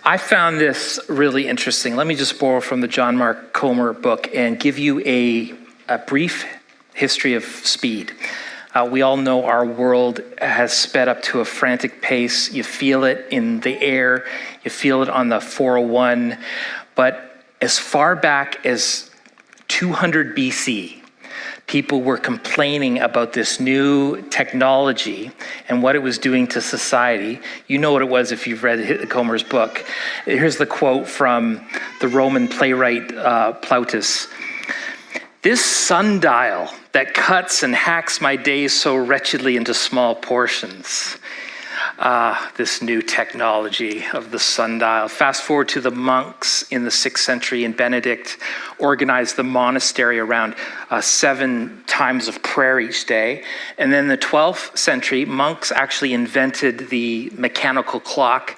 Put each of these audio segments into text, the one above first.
I found this really interesting. Let me just borrow from the John Mark Comer book and give you a brief history of speed. We all know our world has sped up to a frantic pace. You feel it in the air, you feel it on the 401. But as far back as 200 BC, people were complaining about this new technology and what it was doing to society. You know what it was if you've read Comer's book. Here's the quote from the Roman playwright Plautus. "This sundial that cuts and hacks my days so wretchedly into small portions." This new technology of the sundial. Fast forward to the monks in the 6th century, and Benedict organized the monastery around 7 times of prayer each day. And then in the 12th century, monks actually invented the mechanical clock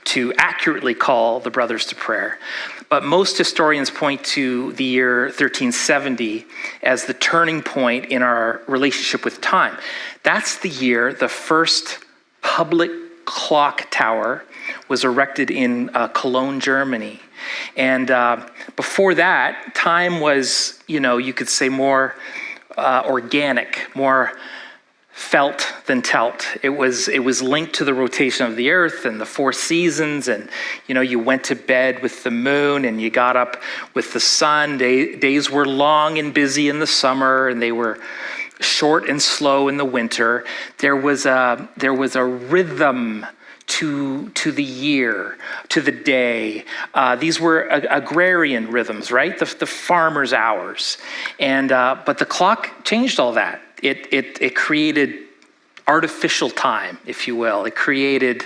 to accurately call the brothers to prayer. But most historians point to the year 1370 as the turning point in our relationship with time. That's the year the first public clock tower was erected in Cologne, Germany. And before that, time was, you could say more organic, more felt than telt. It was linked to the rotation of the earth and the 4 seasons, and you went to bed with the moon and you got up with the sun. Days were long and busy in the summer, and they were short and slow in the winter. There was a rhythm to the year, to the day. These were agrarian rhythms, right? The farmer's hours. And but the clock changed all that. It created artificial time, if you will. It created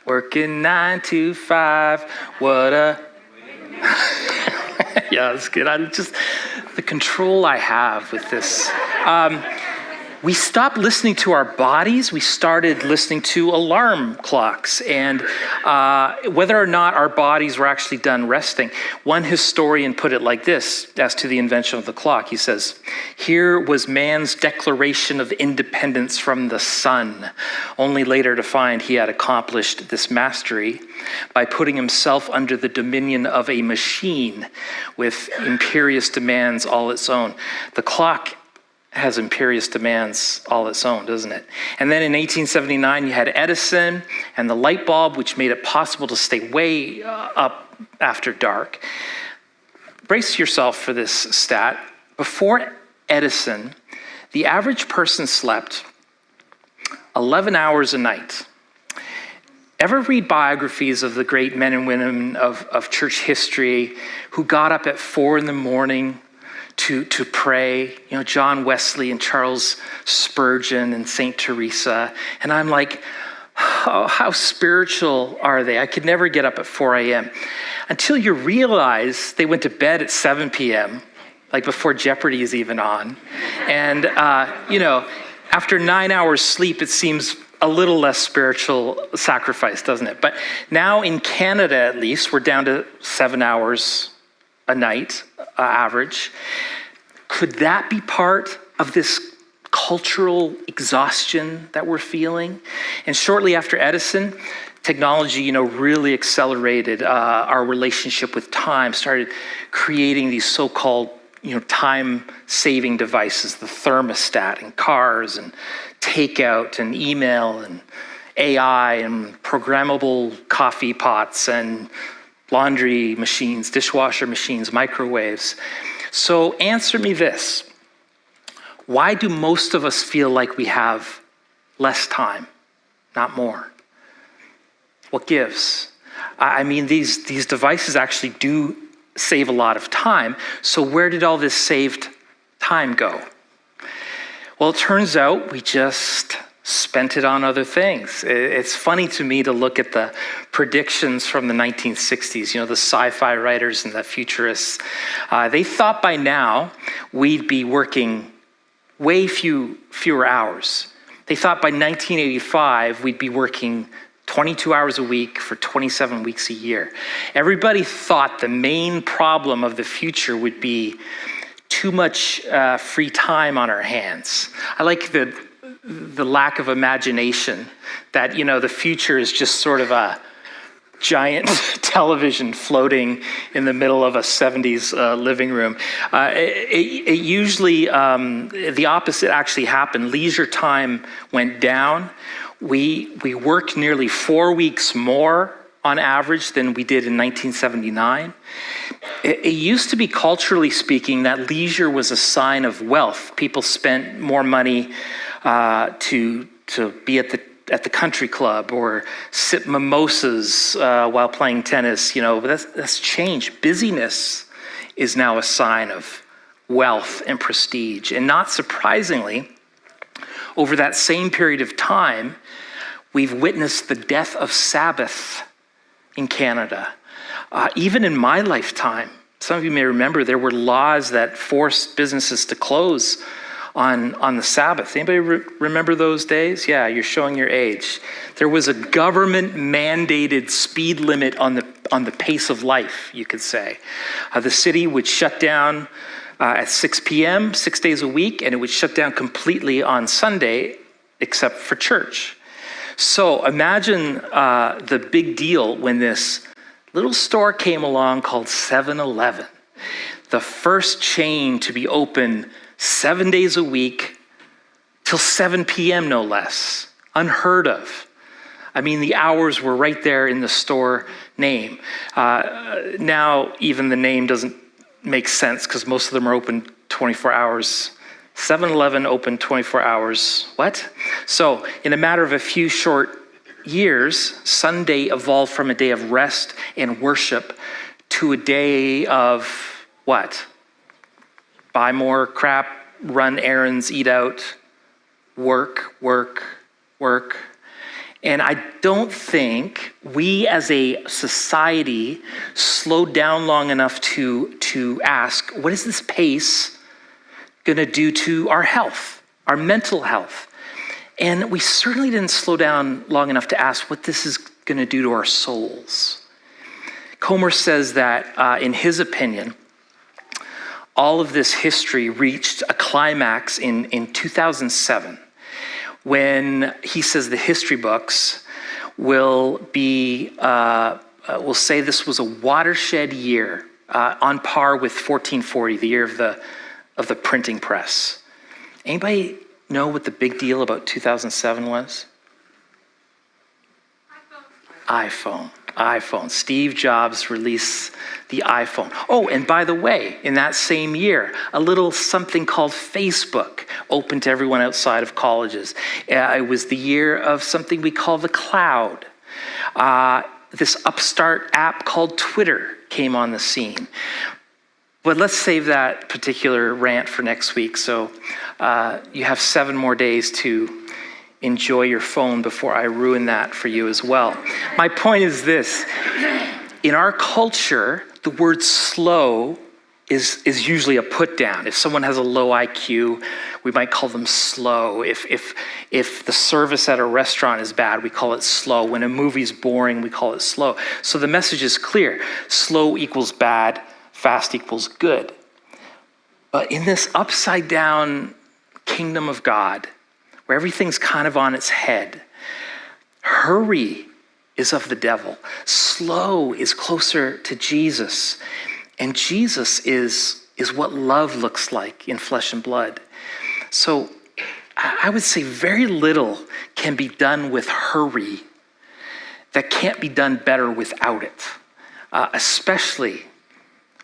working 9 to 5. What a yeah, that's good. The control I have with this. We stopped listening to our bodies. We started listening to alarm clocks, and whether or not our bodies were actually done resting. One historian put it like this as to the invention of the clock. He says, "Here was man's declaration of independence from the sun, only later to find he had accomplished this mastery by putting himself under the dominion of a machine with imperious demands all its own." The clock has imperious demands all its own, doesn't it? And then in 1879, you had Edison and the light bulb, which made it possible to stay way up after dark. Brace yourself for this stat. Before Edison, the average person slept 11 hours a night. Ever read biographies of the great men and women of church history who got up at 4 a.m. to pray, John Wesley and Charles Spurgeon and St. Teresa. And I'm like, oh, how spiritual are they? I could never get up at 4 a.m. until you realize they went to bed at 7 p.m., like before Jeopardy is even on. And, after 9 hours sleep, it seems a little less spiritual sacrifice, doesn't it? But now in Canada, at least, we're down to 7 hours a night average. Could that be part of this cultural exhaustion that we're feeling? And shortly after Edison, technology, really accelerated our relationship with time, started creating these so-called, time-saving devices, the thermostat in cars and takeout and email and AI and programmable coffee pots and laundry machines, dishwasher machines, microwaves. So answer me this. Why do most of us feel like we have less time, not more? What gives? I mean, these devices actually do save a lot of time. So where did all this saved time go? Well, it turns out we just spent it on other things. It's funny to me to look at the predictions from the 1960s, the sci-fi writers and the futurists. They thought by now we'd be working way fewer hours. They thought by 1985 we'd be working 22 hours a week for 27 weeks a year. Everybody thought the main problem of the future would be too much free time on our hands. I like the lack of imagination that, the future is just sort of giant television floating in the middle of a 70s living room. It usually, the opposite actually happened. Leisure time went down. We worked nearly 4 weeks more on average than we did in 1979. It used to be, culturally speaking, that leisure was a sign of wealth. People spent more money to be at the country club or sip mimosas while playing tennis. But that's changed. Busyness is now a sign of wealth and prestige. And not surprisingly, over that same period of time, we've witnessed the death of Sabbath in Canada. Even in my lifetime, some of you may remember, there were laws that forced businesses to close on the Sabbath. Anybody remember those days? Yeah, you're showing your age. There was a government mandated speed limit on the pace of life, you could say. The city would shut down at 6 p.m., 6 days a week, and it would shut down completely on Sunday, except for church. So imagine the big deal when this little store came along called 7-Eleven, the first chain to be open 7 days a week till 7 p.m. no less. Unheard of. I mean, the hours were right there in the store name. Now even the name doesn't make sense because most of them are open 24 hours. 7-Eleven open 24 hours. What? So in a matter of a few short years, Sunday evolved from a day of rest and worship to a day of what? Buy more crap, run errands, eat out, work. And I don't think we as a society slowed down long enough to ask, what is this pace going to do to our health, our mental health? And we certainly didn't slow down long enough to ask what this is going to do to our souls. Comer says that, in his opinion, all of this history reached a climax in 2007, when he says the history books will say this was a watershed year, on par with 1440, the year of the printing press. Anybody know what the big deal about 2007 was? iPhone. Steve Jobs released the iPhone. Oh, and by the way, in that same year, a little something called Facebook opened to everyone outside of colleges. It was the year of something we call the cloud. This upstart app called Twitter came on the scene. But let's save that particular rant for next week. So you have 7 more days to enjoy your phone before I ruin that for you as well. My point is this. In our culture, the word slow is usually a put down. If someone has a low IQ, we might call them slow. If the service at a restaurant is bad, we call it slow. When a movie's boring, we call it slow. So the message is clear. Slow equals bad. Fast equals good. But in this upside down kingdom of God, where everything's kind of on its head, hurry is of the devil. Slow is closer to Jesus. And Jesus is what love looks like in flesh and blood. So I would say very little can be done with hurry that can't be done better without it, especially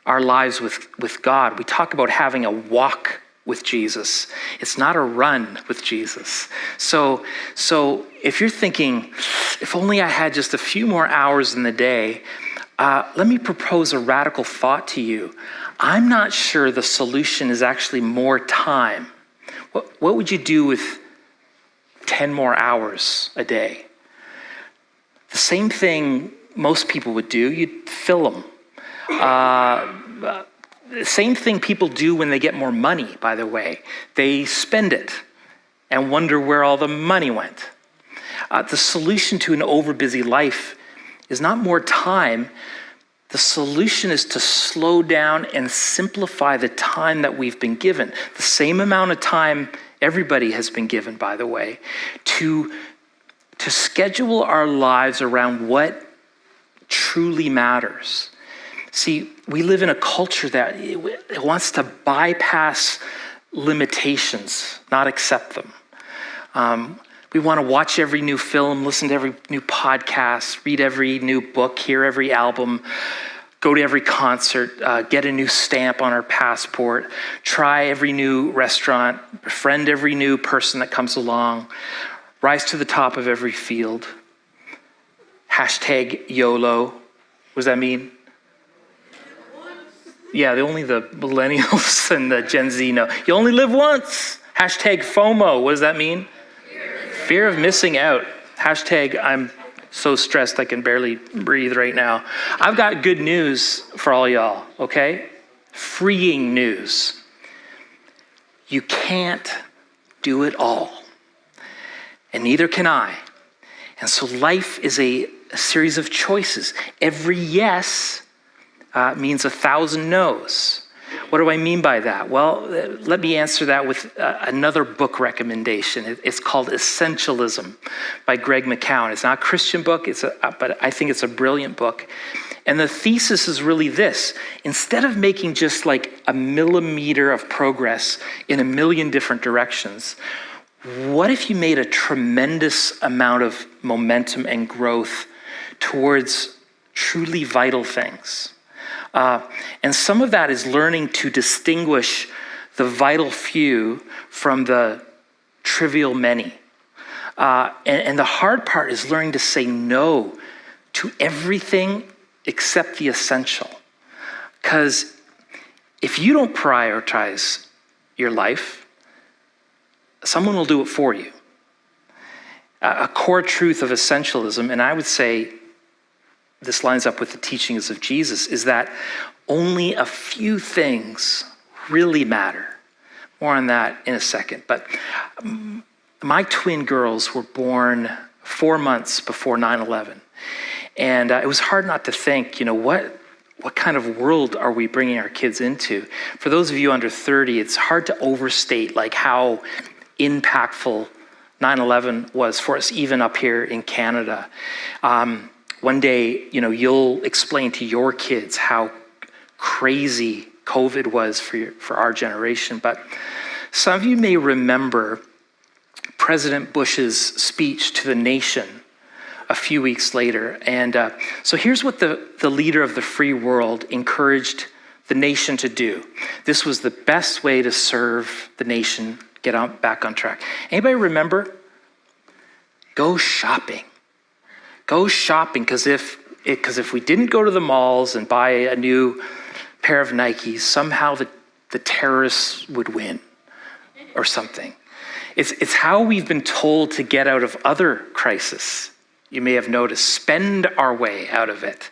our lives with God. We talk about having a walk with Jesus. It's not a run with Jesus. So if you're thinking, if only I had just a few more hours in the day, let me propose a radical thought to you. I'm not sure the solution is actually more time. What would you do with 10 more hours a day? The same thing most people would do, you'd fill them. The same thing people do when they get more money, by the way. They spend it and wonder where all the money went. The solution to an overbusy life is not more time. The solution is to slow down and simplify the time that we've been given. The same amount of time everybody has been given, by the way, to schedule our lives around what truly matters. See, we live in a culture that it wants to bypass limitations, not accept them. We want to watch every new film, listen to every new podcast, read every new book, hear every album, go to every concert, get a new stamp on our passport, try every new restaurant, befriend every new person that comes along, rise to the top of every field. Hashtag YOLO. What does that mean? Yeah, only the millennials and the Gen Z know. You only live once. Hashtag FOMO. What does that mean? Fear of missing out. Hashtag I'm so stressed I can barely breathe right now. I've got good news for all y'all, okay? Freeing news. You can't do it all. And neither can I. And so life is a series of choices. Every yes means 1,000 no's. What do I mean by that? Well, let me answer that with another book recommendation. It's called Essentialism by Greg McKeown. It's not a Christian book, but I think it's a brilliant book. And the thesis is really this. Instead of making just like a millimeter of progress in a million different directions, what if you made a tremendous amount of momentum and growth towards truly vital things? And some of that is learning to distinguish the vital few from the trivial many. And the hard part is learning to say no to everything except the essential. Because if you don't prioritize your life, someone will do it for you. A core truth of essentialism, and I would say this lines up with the teachings of Jesus, is that only a few things really matter. More on that in a second. But my twin girls were born 4 months before 9/11. And it was hard not to think, what kind of world are we bringing our kids into? For those of you under 30, it's hard to overstate like how impactful 9/11 was for us, even up here in Canada. One day, you'll explain to your kids how crazy COVID was for our generation. But some of you may remember President Bush's speech to the nation a few weeks later. And so here's what the leader of the free world encouraged the nation to do. This was the best way to serve the nation, back on track. Anybody remember? Go shopping. Go shopping, because if we didn't go to the malls and buy a new pair of Nikes, somehow the terrorists would win or something. It's how we've been told to get out of other crises. You may have noticed, spend our way out of it.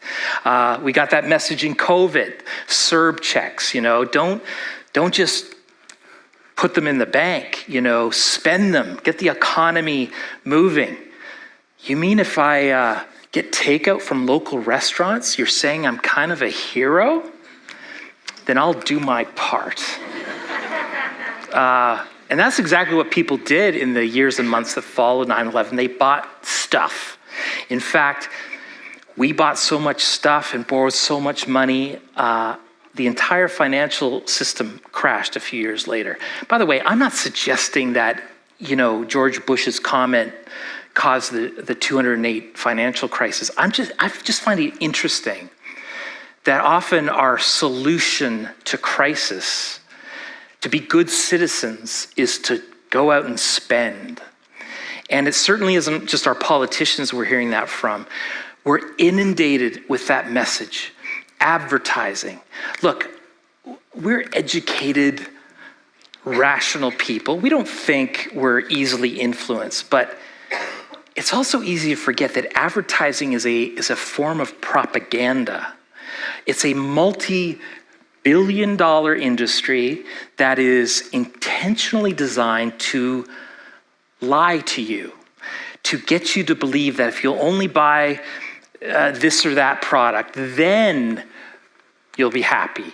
We got that message in COVID, CERB checks, don't just put them in the bank, spend them, get the economy moving. You mean if I get takeout from local restaurants, you're saying I'm kind of a hero? Then I'll do my part. And that's exactly what people did in the years and months that followed 9/11. They bought stuff. In fact, we bought so much stuff and borrowed so much money, the entire financial system crashed a few years later. By the way, I'm not suggesting that, George Bush's comment caused the 2008 financial crisis. I just find it interesting that often our solution to crisis, to be good citizens, is to go out and spend. And it certainly isn't just our politicians we're hearing that from. We're inundated with that message. Advertising. Look, we're educated, rational people. We don't think we're easily influenced, but it's also easy to forget that advertising is a form of propaganda. It's a multi-billion-dollar industry that is intentionally designed to lie to you, to get you to believe that if you'll only buy this or that product, then you'll be happy,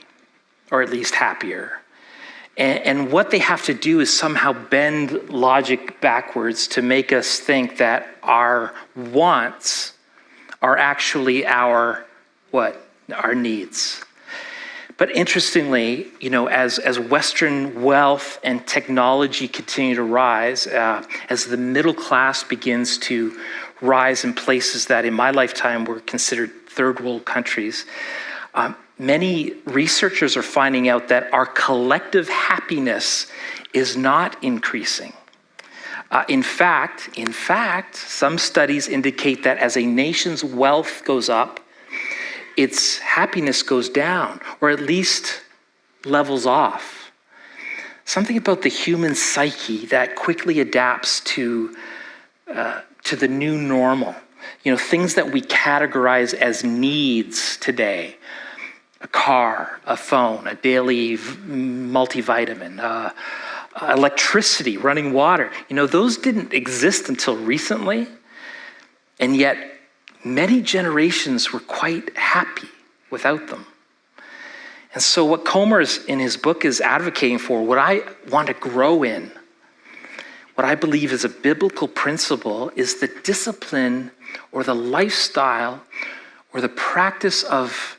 or at least happier. And what they have to do is somehow bend logic backwards to make us think that our wants are actually our what? Our needs. But interestingly, as Western wealth and technology continue to rise, as the middle class begins to rise in places that in my lifetime were considered third world countries, many researchers are finding out that our collective happiness is not increasing. In fact, some studies indicate that as a nation's wealth goes up, its happiness goes down, or at least levels off. Something about the human psyche that quickly adapts to the new normal. Things that we categorize as needs today: a car, a phone, a daily multivitamin, electricity, running water. Those didn't exist until recently, and yet many generations were quite happy without them. And so what Comer in his book is advocating for, what I want to grow in, what I believe is a biblical principle, is the discipline or the lifestyle or the practice of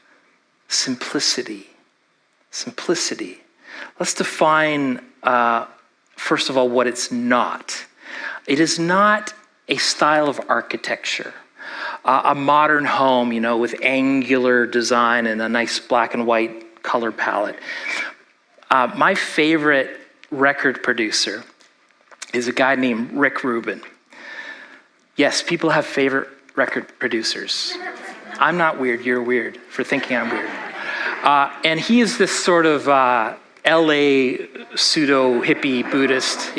simplicity. Simplicity. Let's define, first of all, what it's not. It is not a style of architecture. A modern home, with angular design and a nice black and white color palette. My favorite record producer is a guy named Rick Rubin. Yes, people have favorite record producers. I'm not weird, you're weird for thinking I'm weird. And he is this sort of LA pseudo-hippie Buddhist,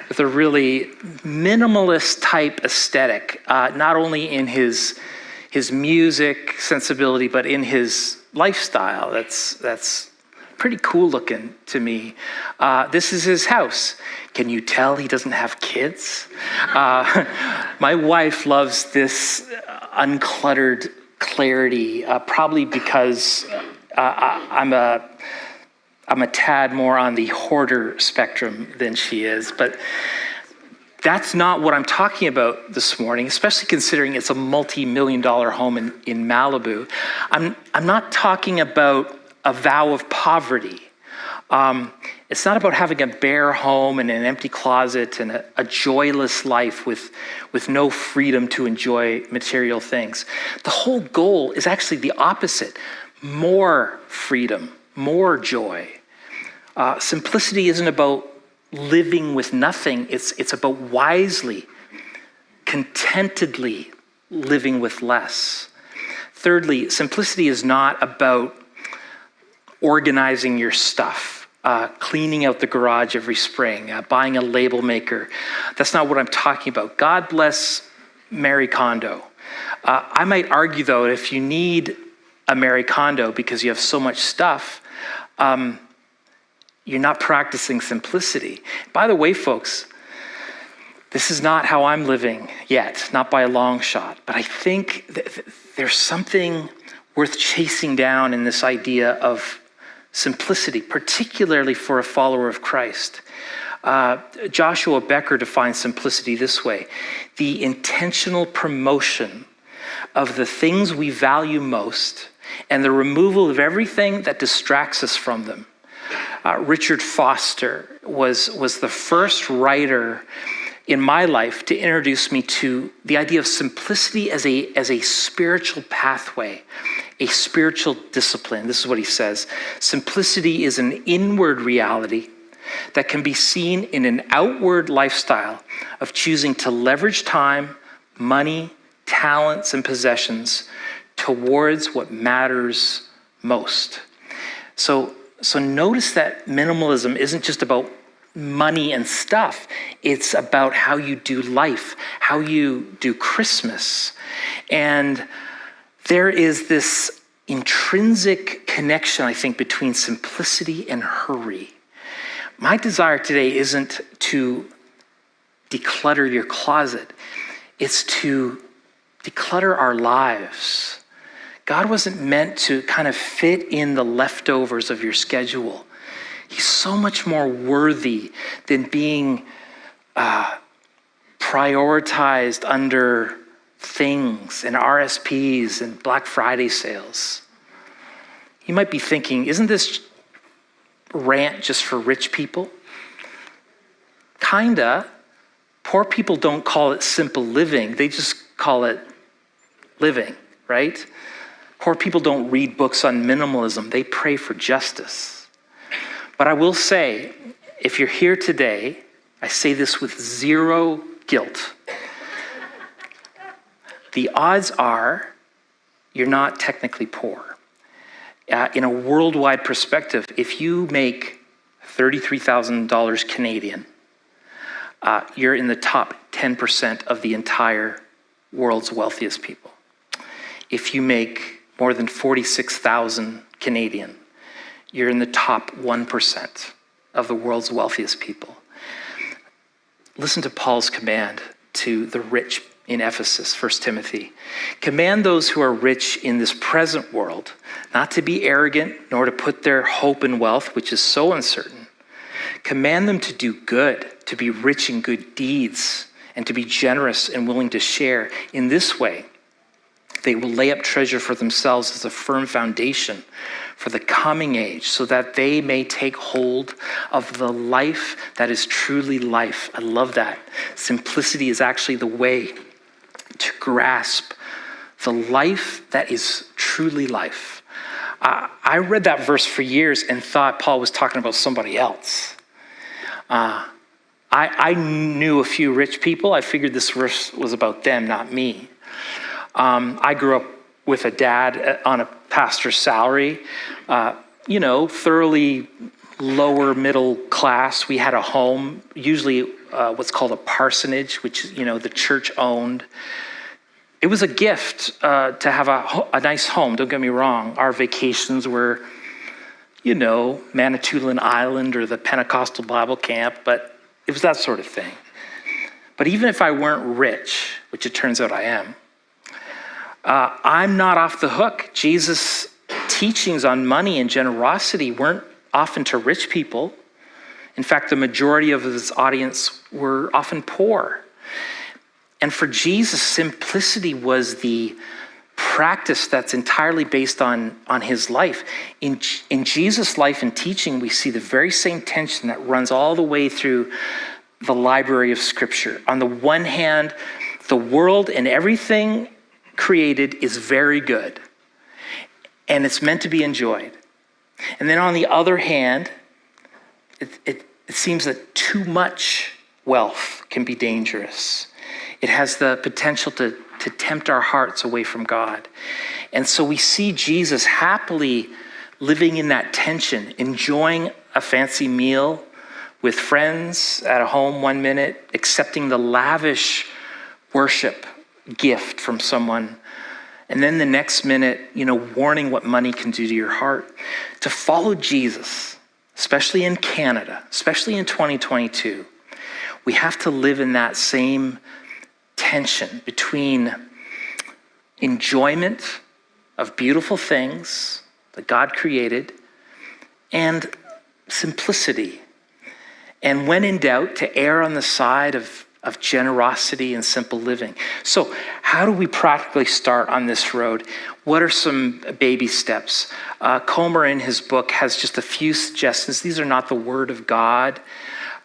with a really minimalist type aesthetic, not only in his music sensibility, but in his lifestyle. That's pretty cool looking to me. This is his house. Can you tell he doesn't have kids? My wife loves this uncluttered clarity, probably because I'm a tad more on the hoarder spectrum than she is, but that's not what I'm talking about this morning, especially considering it's a multi-million-dollar home in Malibu. I'm not talking about a vow of poverty. It's not about having a bare home and an empty closet and a joyless life with no freedom to enjoy material things. The whole goal is actually the opposite: more freedom, more joy. Simplicity isn't about living with nothing. It's about wisely, contentedly living with less. Thirdly, simplicity is not about organizing your stuff, cleaning out the garage every spring, buying a label maker. That's not what I'm talking about. God bless Marie Kondo. I might argue, though, if you need a Marie Kondo because you have so much stuff, you're not practicing simplicity. By the way, folks, this is not how I'm living yet, not by a long shot. But I think there's something worth chasing down in this idea of simplicity, particularly for a follower of Christ. Joshua Becker defines simplicity this way: the intentional promotion of the things we value most and the removal of everything that distracts us from them. Richard Foster was the first writer in my life to introduce me to the idea of simplicity as a spiritual pathway, a spiritual discipline. This is what he says: simplicity is an inward reality that can be seen in an outward lifestyle of choosing to leverage time, money, talents, and possessions towards what matters most. So notice that minimalism isn't just about money and stuff. It's about how you do life, how you do Christmas. And there is this intrinsic connection, I think, between simplicity and hurry. My desire today isn't to declutter your closet. It's to declutter our lives. God wasn't meant to kind of fit in the leftovers of your schedule. He's so much more worthy than being prioritized under things and RSPs and Black Friday sales. You might be thinking, isn't this rant just for rich people? Kinda. Poor people don't call it simple living. They just call it living, right? Poor people don't read books on minimalism. They pray for justice. But I will say, if you're here today, I say this with zero guilt. The odds are you're not technically poor. In a worldwide perspective, if you make $33,000 Canadian, you're in the top 10% of the entire world's wealthiest people. If you make more than 46,000 Canadian, you're in the top 1% of the world's wealthiest people. Listen to Paul's command to the rich in Ephesus, 1 Timothy. Command those who are rich in this present world not to be arrogant, nor to put their hope in wealth, which is so uncertain. Command them to do good, to be rich in good deeds, and to be generous and willing to share. In this way, they will lay up treasure for themselves as a firm foundation for the coming age, so that they may take hold of the life that is truly life. I love that. Simplicity is actually the way to grasp the life that is truly life. I read that verse for years and thought Paul was talking about somebody else. I knew a few rich people. I figured this verse was about them, not me. I grew up with a dad on a pastor's salary, thoroughly lower middle class. We had a home, usually what's called a parsonage, which, the church owned. It was a gift to have a nice home, don't get me wrong. Our vacations were, Manitoulin Island or the Pentecostal Bible camp, but it was that sort of thing. But even if I weren't rich, which it turns out I am, I'm not off the hook. Jesus' teachings on money and generosity weren't often to rich people. In fact, the majority of his audience were often poor. And for Jesus, simplicity was the practice that's entirely based on his life. In Jesus' life and teaching, we see the very same tension that runs all the way through the library of Scripture. On the one hand, the world and everything created is very good, and it's meant to be enjoyed. And then on the other hand, it seems that too much wealth can be dangerous. It has the potential to tempt our hearts away from God. And so we see Jesus happily living in that tension, enjoying a fancy meal with friends at a home 1 minute, accepting the lavish worship gift from someone, and then the next minute, warning what money can do to your heart. To follow Jesus, especially in Canada, especially in 2022, we have to live in that same tension between enjoyment of beautiful things that God created and simplicity. And when in doubt, to err on the side of generosity and simple living. So how do we practically start on this road? What are some baby steps? Comer in his book has just a few suggestions. These are not the word of God,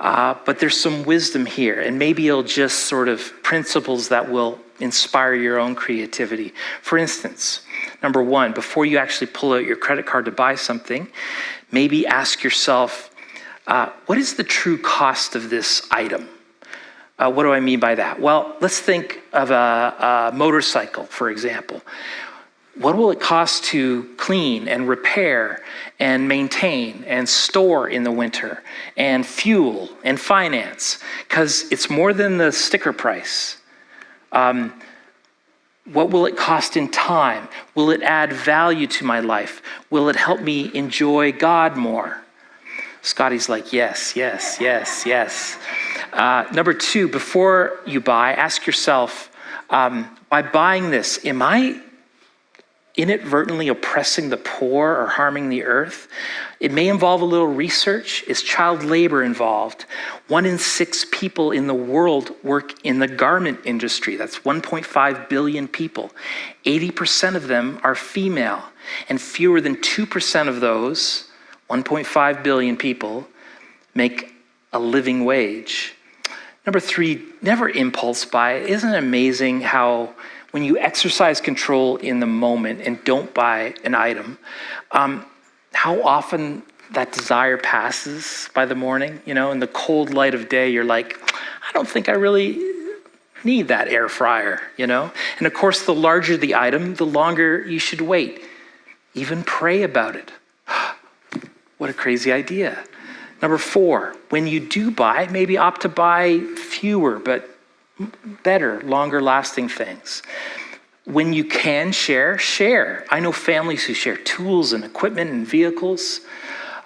but there's some wisdom here. And maybe it'll just sort of principles that will inspire your own creativity. For instance, number one, before you actually pull out your credit card to buy something, maybe ask yourself, what is the true cost of this item? What do I mean by that? Well, let's think of a motorcycle, for example. What will it cost to clean and repair and maintain and store in the winter and fuel and finance? Because it's more than the sticker price. What will it cost in time? Will it add value to my life? Will it help me enjoy God more? Scotty's like, yes, yes, yes, yes. Number two, before you buy, ask yourself, by buying this, am I inadvertently oppressing the poor or harming the earth? It may involve a little research. Is child labor involved? 1 in 6 people in the world work in the garment industry. That's 1.5 billion people. 80% of them are female, and fewer than 2% of those 1.5 billion people make a living wage. Number 3, never impulse buy. Isn't it amazing how when you exercise control in the moment and don't buy an item, how often that desire passes by the morning? You know, in the cold light of day, you're like, I don't think I really need that air fryer, you know? And of course, the larger the item, the longer you should wait. Even pray about it. What a crazy idea. Number 4, when you do buy, maybe opt to buy fewer but better, longer lasting things. When you can share. I know families who share tools and equipment and vehicles.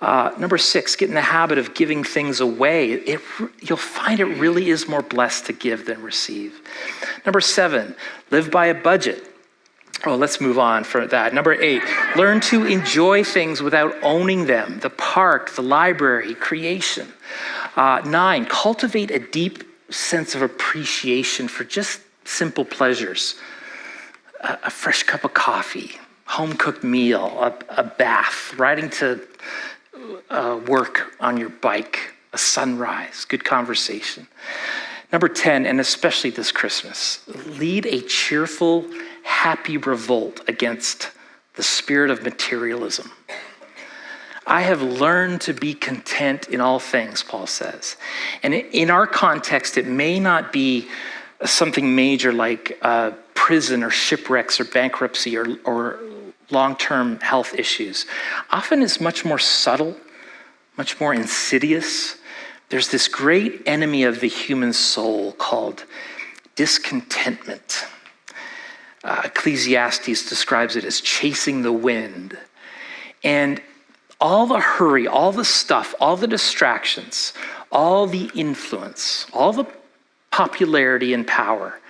Number 6, get in the habit of giving things away. You'll find it really is more blessed to give than receive. Number 7, live by a budget. Oh, let's move on from that. Number 8, learn to enjoy things without owning them. The park, the library, creation. 9, cultivate a deep sense of appreciation for just simple pleasures. A fresh cup of coffee, home-cooked meal, a bath, riding to work on your bike, a sunrise, good conversation. Number 10, and especially this Christmas, lead a cheerful, happy revolt against the spirit of materialism. I have learned to be content in all things, Paul says. And in our context, it may not be something major like prison or shipwrecks or bankruptcy or long-term health issues. Often it's much more subtle, much more insidious. There's this great enemy of the human soul called discontentment. Ecclesiastes describes it as chasing the wind. And all the hurry, all the stuff, all the distractions, all the influence, all the popularity and power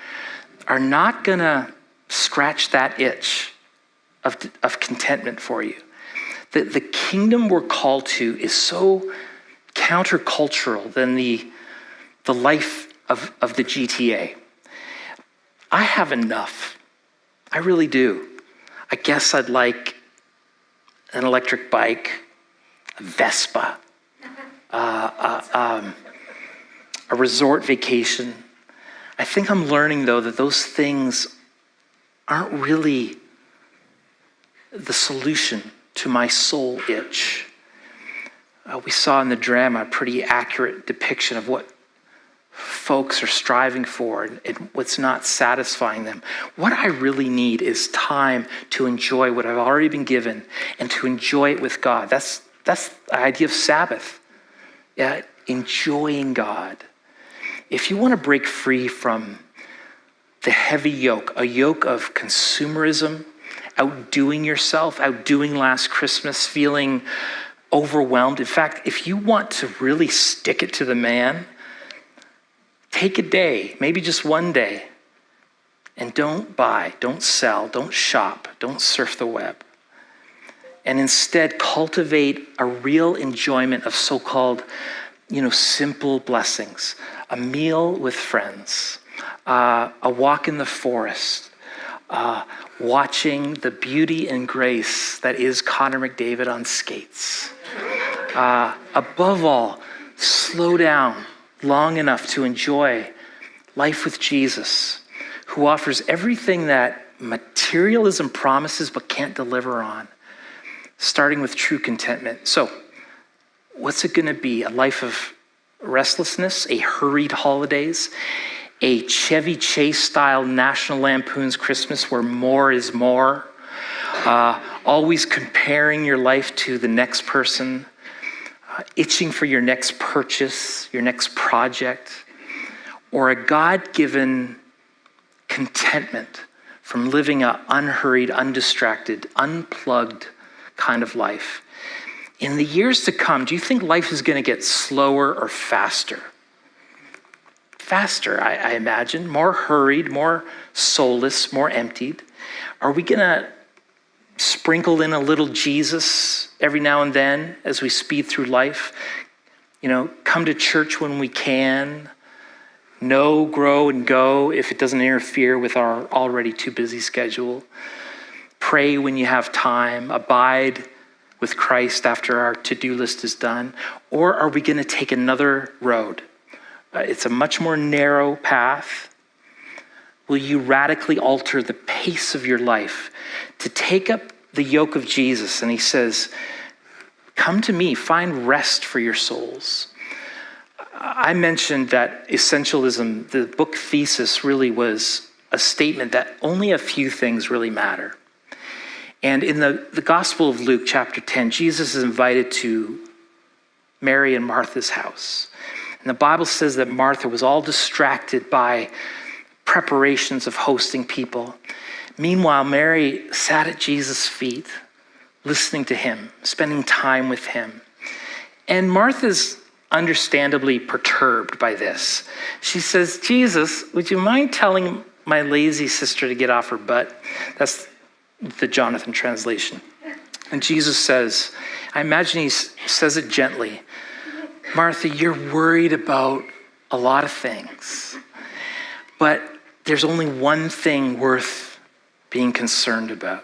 are not going to scratch that itch of contentment for you. The kingdom we're called to is so countercultural than the life of the GTA. I have enough. I really do. I guess I'd like an electric bike, a Vespa, a resort vacation. I think I'm learning, though, that those things aren't really the solution to my soul itch. We saw in the drama a pretty accurate depiction of what folks are striving for and what's not satisfying them. What I really need is time to enjoy what I've already been given and to enjoy it with God. That's the idea of Sabbath. Yeah, enjoying God. If you want to break free from the heavy yoke, a yoke of consumerism, outdoing yourself, outdoing last Christmas, feeling overwhelmed. In fact, if you want to really stick it to the man, take a day, maybe just one day, and don't buy, don't sell, don't shop, don't surf the web. And instead cultivate a real enjoyment of so-called, simple blessings. A meal with friends, a walk in the forest, watching the beauty and grace that is Connor McDavid on skates. Above all, slow down long enough to enjoy life with Jesus, who offers everything that materialism promises but can't deliver on, starting with true contentment. So, what's it going to be? A life of restlessness, a hurried holidays, a Chevy Chase style National Lampoon's Christmas where more is more, always comparing your life to the next person, itching for your next purchase, your next project, or a God-given contentment from living an unhurried, undistracted, unplugged kind of life. In the years to come, do you think life is going to get slower or faster? Faster, I imagine. More hurried, more soulless, more emptied. Are we going to sprinkle in a little Jesus every now and then as we speed through life. Come to church when we can. Know, grow, and go if it doesn't interfere with our already too busy schedule. Pray when you have time. Abide with Christ after our to-do list is done. Or are we going to take another road? It's a much more narrow path. Will you radically alter the pace of your life to take up the yoke of Jesus? And he says, come to me, find rest for your souls. I mentioned that essentialism, the book thesis, really was a statement that only a few things really matter. And in the Gospel of Luke, chapter 10, Jesus is invited to Mary and Martha's house. And the Bible says that Martha was all distracted by preparations of hosting people. Meanwhile, Mary sat at Jesus' feet, listening to him, spending time with him. And Martha's understandably perturbed by this. She says, Jesus, would you mind telling my lazy sister to get off her butt? That's the Jonathan translation. And Jesus says, I imagine he says it gently, Martha, you're worried about a lot of things, but there's only one thing worth being concerned about.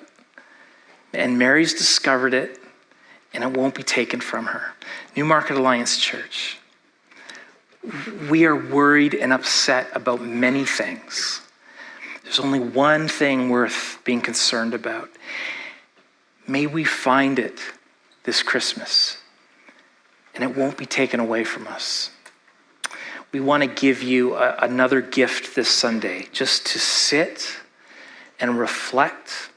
And Mary's discovered it, and it won't be taken from her. New Market Alliance Church, we are worried and upset about many things. There's only one thing worth being concerned about. May we find it this Christmas, and it won't be taken away from us. We want to give you another gift this Sunday, just to sit and reflect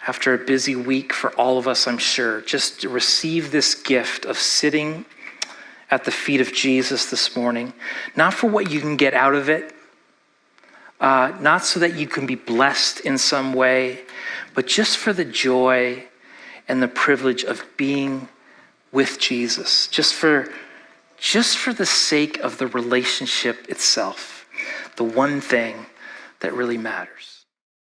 after a busy week for all of us, I'm sure. Just to receive this gift of sitting at the feet of Jesus this morning, not for what you can get out of it, not so that you can be blessed in some way, but just for the joy and the privilege of being with Jesus, just for the sake of the relationship itself, the one thing that really matters.